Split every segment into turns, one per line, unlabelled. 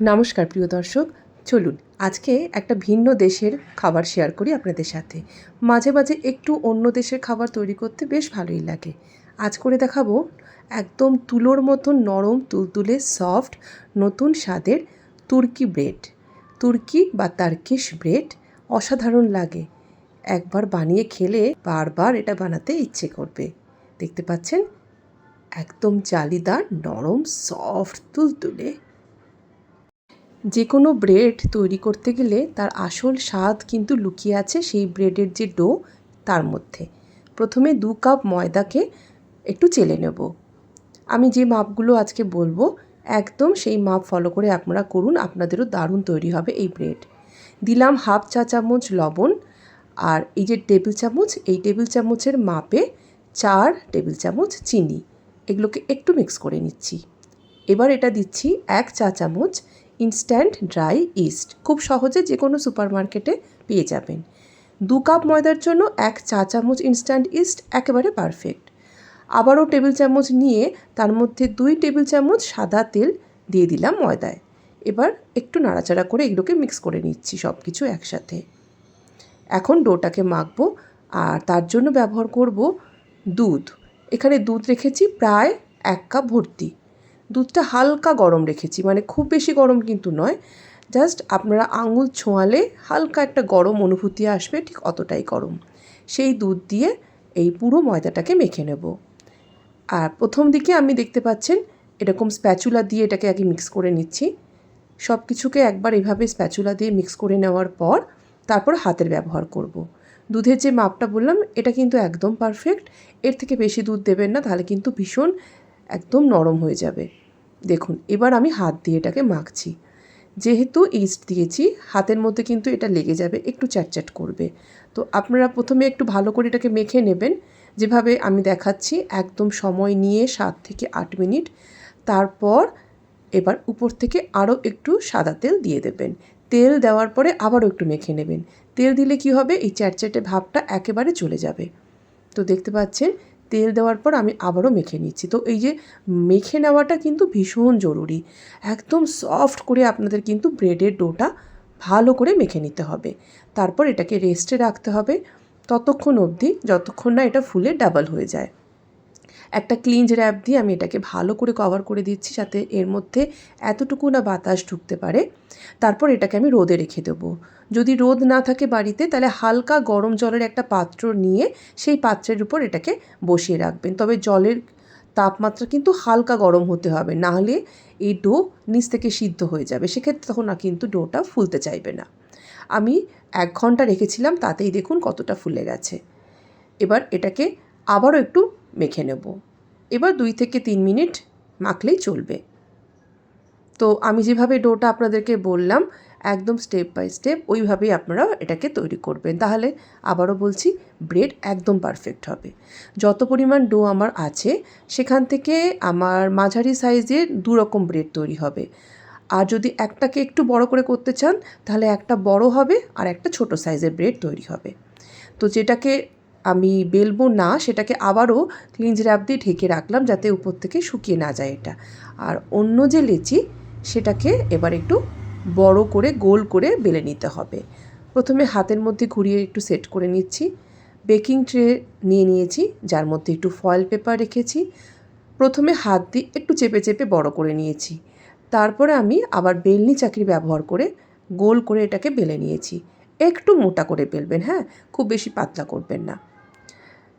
নমস্কার প্রিয় দর্শক, চলুন আজকে একটা ভিন্ন দেশের খাবার শেয়ার করি আপনাদের সাথে। মাঝে মাঝে একটু অন্য দেশের খাবার তৈরি করতে বেশ ভালোই লাগে। আজ করে দেখাবো একদম তুলোর মতন নরম তুলতুলে সফট নতুন স্বাদের তুর্কি ব্রেড। তুর্কি বা টার্কিশ ব্রেড অসাধারণ লাগে। একবার বানিয়ে খেলে বারবার এটা বানাতে ইচ্ছে করবে। দেখতে পাচ্ছেন একদম জালিদার নরম সফট তুলতুলে। যে কোনো ব্রেড তৈরি করতে গেলে তার আসল স্বাদ কিন্তু লুকিয়ে আছে সেই ব্রেডের যে ডো তার মধ্যে। প্রথমে 2 কাপ ময়দাকে একটু চেলে নেব। আমি যে মাপগুলো আজকে বলবো একদম সেই মাপ ফলো করে আপনারা করুন, আপনাদেরও দারুণ তৈরি হবে এই ব্রেড। দিলাম হাফ চা চামচ লবণ, আর এই যে টেবিল চামচ, এই টেবিল চামচের মাপে 4 টেবিল চামচ চিনি। এগুলোকে একটু মিক্স করে নিচ্ছি। এবার এটা দিচ্ছি 1 চা চামচ ইনস্ট্যান্ট ড্রাই ইস্ট। খুব সহজে যে কোনো সুপারমার্কেটে পেয়ে যাবেন। 2 কাপ ময়দার জন্য 1 চা চামচ ইনস্ট্যান্ট ইস্ট একেবারে পারফেক্ট। আবারও টেবিল চামচ নিয়ে তার মধ্যে 2 টেবিল চামচ সাদা তেল দিয়ে দিলাম ময়দায়। এবার একটু নাড়াচাড়া করে এগুলোকে মিক্স করে নিচ্ছি সব কিছু একসাথে। এখন ডোটাকে মাখবো, আর তার জন্য ব্যবহার করব দুধ। এখানে দুধ রেখেছি প্রায় 1 কাপ ভর্তি। দুধটা হালকা গরম রেখেছি, মানে খুব বেশি গরম কিন্তু নয়, জাস্ট আপনারা আঙুল ছোঁয়ালে হালকা একটা গরম অনুভূতি আসবে, ঠিক অতটাই গরম। সেই দুধ দিয়ে এই পুরো ময়দাটাকে মেখে নেব। আর প্রথম দিকে আমি দেখতে পাচ্ছেন এরকম স্প্যাচুলা দিয়ে এটাকে আগে মিক্স করে নিচ্ছি। সব কিছুকে একবার এভাবে স্প্যাচুলা দিয়ে মিক্স করে নেওয়ার পর তারপর হাতের ব্যবহার করব। দুধের যে মাপটা বললাম এটা কিন্তু একদম পারফেক্ট। এর থেকে বেশি দুধ দেবেন না, তাহলে কিন্তু ভীষণ একদম নরম হয়ে যাবে। দেখুন এবার আমি হাত দিয়ে এটাকে মাখছি। যেহেতু ইস্ট দিয়েছি হাতের মধ্যে কিন্তু এটা লেগে যাবে, একটু চ্যাটচ্যাট করবে। তো আপনারা প্রথমে একটু ভালো করে এটাকে মেখে নেবেন, যেভাবে আমি দেখাচ্ছি একদম সময় নিয়ে 7 থেকে 8 মিনিট। তারপর এবার উপর থেকে আরও একটু সাদা তেল দিয়ে দেবেন। তেল দেওয়ার পরে আবারও একটু মেখে নেবেন। তেল দিলে কি হবে, এই চ্যাটচ্যাটে ভাবটা একেবারে চলে যাবে। তো দেখতে পাচ্ছেন তেল দেওয়ার পর আমি আবারও মেখে নিচ্ছি। তো এই যে মেখে নেওয়াটা কিন্তু ভীষণ জরুরি। একদম সফট করে আপনাদের কিন্তু ব্রেডের ডোটা ভালো করে মেখে নিতে হবে। তারপর এটাকে রেস্টে রাখতে হবে ততক্ষণ অবধি যতক্ষণ না এটা ফুলে ডাবল হয়ে যায়। একটা ক্লিঞ্জ র্যাপ দিয়ে আমি এটাকে ভালো করে কভার করে দিচ্ছি, যাতে এর মধ্যে এতটুকু না বাতাস ঢুকতে পারে। তারপর এটাকে আমি রোদে রেখে দেবো। যদি রোদ না থাকে বাড়িতে, তাহলে হালকা গরম জলের একটা পাত্র নিয়ে সেই পাত্রের উপর এটাকে বসিয়ে রাখবেন। তবে জলের তাপমাত্রা কিন্তু হালকা গরম হতে হবে, নাহলে এই ডো নিচ থেকে সিদ্ধ হয়ে যাবে। সেক্ষেত্রে তখন না কিন্তু ডোটা ফুলতে চাইবে না। আমি 1 ঘন্টা রেখেছিলাম, তাতেই দেখুন কতটা ফুলে গেছে। এবার এটাকে আবারও একটু মেখে নেব। এবার 2 থেকে 3 মিনিট মাখলেই চলবে। তো আমি যেভাবে ডোটা আপনাদেরকে বললাম একদম স্টেপ বাই স্টেপ ওইভাবেই আপনারা এটাকে তৈরি করবেন, তাহলে আবারও বলছি ব্রেড একদম পারফেক্ট হবে। যত পরিমাণ ডো আমার আছে সেখান থেকে আমার মাঝারি সাইজের 2 রকম ব্রেড তৈরি হবে। আর যদি একটাকে একটু বড় করে করতে চান তাহলে একটা বড় হবে আর একটা ছোট সাইজের ব্রেড তৈরি হবে। তো যেটাকে আমি বেলবো না সেটাকে আবারও ক্লিঞ্জ র্যাপ দিয়ে ঢেকে রাখলাম, যাতে উপর থেকে শুকিয়ে না যায় এটা। আর অন্য যে লেচি সেটাকে এবার একটু বড় করে গোল করে বেলে নিতে হবে। প্রথমে হাতের মধ্যে ঘুরিয়ে একটু সেট করে নিচ্ছি। বেকিং ট্রে নিয়ে নিয়েছি, যার মধ্যে একটু ফয়েল পেপার রেখেছি। প্রথমে হাত দিয়ে একটু চেপে চেপে বড় করে নিয়েছি। তারপরে আমি আবার বেলনি চাকরি ব্যবহার করে গোল করে এটাকে বেলে নিয়েছি। একটু মোটা করে বেলবেন, হ্যাঁ, খুব বেশি পাতলা করবেন না।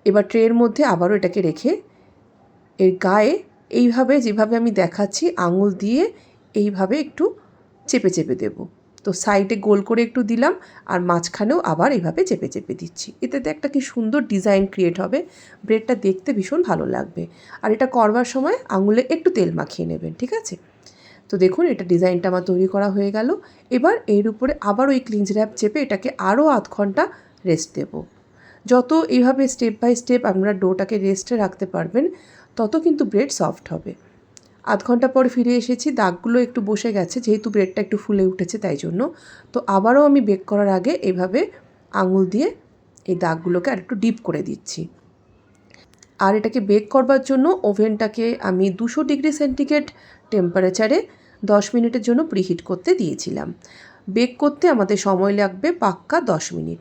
এবার ট্রের মধ্যে আবারও এটাকে রেখে এর গায়ে এইভাবে যেভাবে আমি দেখাচ্ছি আঙুল দিয়ে এইভাবে একটু চেপে চেপে দেব। তো সাইডে গোল করে একটু দিলাম, আর মাঝখানেও আবার এইভাবে চেপে চেপে দিচ্ছি। এতে একটা কি সুন্দর ডিজাইন ক্রিয়েট হবে, ব্রেডটা দেখতে ভীষণ ভালো লাগবে। আর এটা করবার সময় আঙুলে একটু তেল মাখিয়ে নেবেন, ঠিক আছে? তো দেখুন এটা ডিজাইনটা আমার তৈরি করা হয়ে গেল। এবার এর উপরে আবার ওই ক্লিঞ্জ র্যাপ চেপে এটাকে আরও আধ ঘন্টা রেস্ট দেব। যত এইভাবে স্টেপ বাই স্টেপ আপনারা ডোটাকে রেস্টে রাখতে পারবেন তত কিন্তু ব্রেড সফট হবে। আধ ঘন্টা পর ফিরে এসেছি, দাগগুলো একটু বসে গেছে যেহেতু ব্রেডটা একটু ফুলে উঠেছে তাই জন্য। তো আবারও আমি বেক করার আগে এইভাবে আঙুল দিয়ে এই দাগগুলোকে আর একটু ডিপ করে দিচ্ছি। আর এটাকে বেক করবার জন্য ওভেনটাকে আমি 200 ডিগ্রি সেন্টিগ্রেড টেম্পারেচারে 10 মিনিটের জন্য প্রিহিট করতে দিয়েছিলাম। বেক করতে আমাদের সময় লাগবে পাক্কা 10 মিনিট।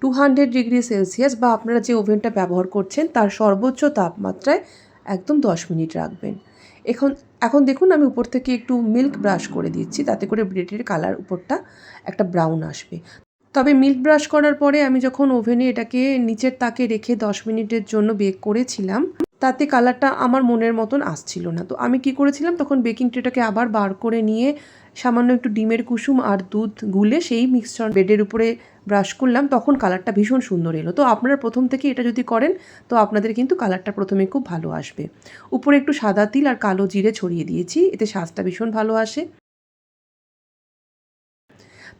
200 ডিগ্রি সেলসিয়াস বা আপনারা যে ওভেনটা ব্যবহার করছেন তার সর্বোচ্চ তাপমাত্রায় একদম 10 মিনিট রাখবেন। এখন দেখুন আমি উপর থেকে একটু মিল্ক ব্রাশ করে দিচ্ছি, তাতে করে ব্রেডের কালার উপরটা একটা ব্রাউন আসবে। তবে মিল্ক ব্রাশ করার পরে আমি যখন ওভেনে এটাকে নিচের তাকে রেখে 10 মিনিটের জন্য বেক করেছিলাম, তাতে কালারটা আমার মনের মতন আসছিল না। তো আমি কি করেছিলাম, তখন বেকিং ট্রেটাকে আবার বার করে নিয়ে সামান্য একটু ডিমের কুসুম আর দুধ গুলে সেই মিক্সচার ব্রেডের উপরে ব্রাশ করলাম, তখন কালারটা ভীষণ সুন্দর এলো। তো আপনারা প্রথম থেকে এটা যদি করেন তো আপনাদের কিন্তু কালারটা প্রথমে খুব ভালো আসবে। উপরে একটু সাদা তিল আর কালো জিরে ছড়িয়ে দিয়েছি, এতে স্বাদটা ভীষণ ভালো আসে।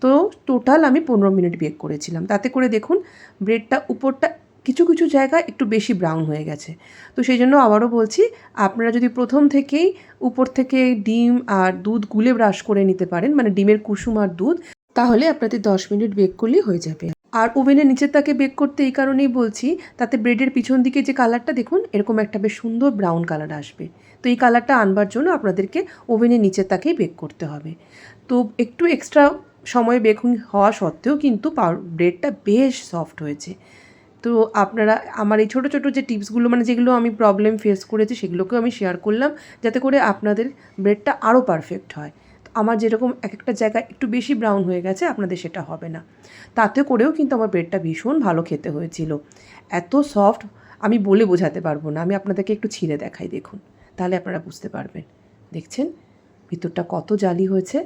তো টোটাল আমি 15 মিনিট বেক করেছিলাম। তাতে করে দেখুন ব্রেডটা উপরটা কিছু কিছু জায়গায় একটু বেশি ব্রাউন হয়ে গেছে। তো সেই জন্য আবারও বলছি, আপনারা যদি প্রথম থেকেই উপর থেকে ডিম আর দুধ গুলে ব্রাশ করে নিতে পারেন, মানে ডিমের কুসুম আর দুধ, তাহলে আপনাদের 10 মিনিট বেক করলেই হয়ে যাবে। আর ওভেনের নিচের তাকে বেক করতে এই কারণেই বলছি, তাতে ব্রেডের পিছন দিকে যে কালারটা দেখুন এরকম একটা বেশ সুন্দর ব্রাউন কালার আসবে। তো এই কালারটা আনবার জন্য আপনাদেরকে ওভেনের নিচের তাকেই বেক করতে হবে। তো একটু এক্সট্রা সময় বেকিং হওয়া সত্ত্বেও কিন্তু ব্রেডটা বেশ সফট হয়েছে। তো আপনারা আমার এই ছোটো ছোটো যে টিপসগুলো, মানে যেগুলো আমি প্রবলেম ফেস করেছি সেগুলোকেও আমি শেয়ার করলাম, যাতে করে আপনাদের ব্রেডটা আরও পারফেক্ট হয়। আমার যেরকম এক একটা জায়গায় একটু বেশি ব্রাউন হয়ে গেছে, আপনাদের সেটা হবে না। তাতে করেও কিন্তু আমার ব্রেডটা ভীষণ ভালো খেতে হয়েছিল। এত সফট আমি বলে বোঝাতে পারবো না। আমি আপনাদেরকে একটু ছিঁড়ে দেখাই, দেখুন, তাহলে আপনারা বুঝতে পারবেন। দেখছেন ভিতরটা কত জালি হয়েছে।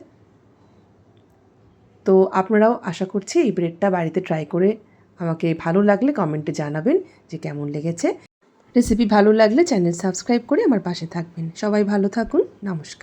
তো আপনারাও আশা করছি এই ব্রেডটা বাড়িতে ট্রাই করে আমাকে ভালো লাগলে কমেন্টে জানাবেন যে কেমন লেগেছে। রেসিপি ভালো লাগলে চ্যানেল সাবস্ক্রাইব করে আমার পাশে থাকবেন। সবাই ভালো থাকুন। নমস্কার।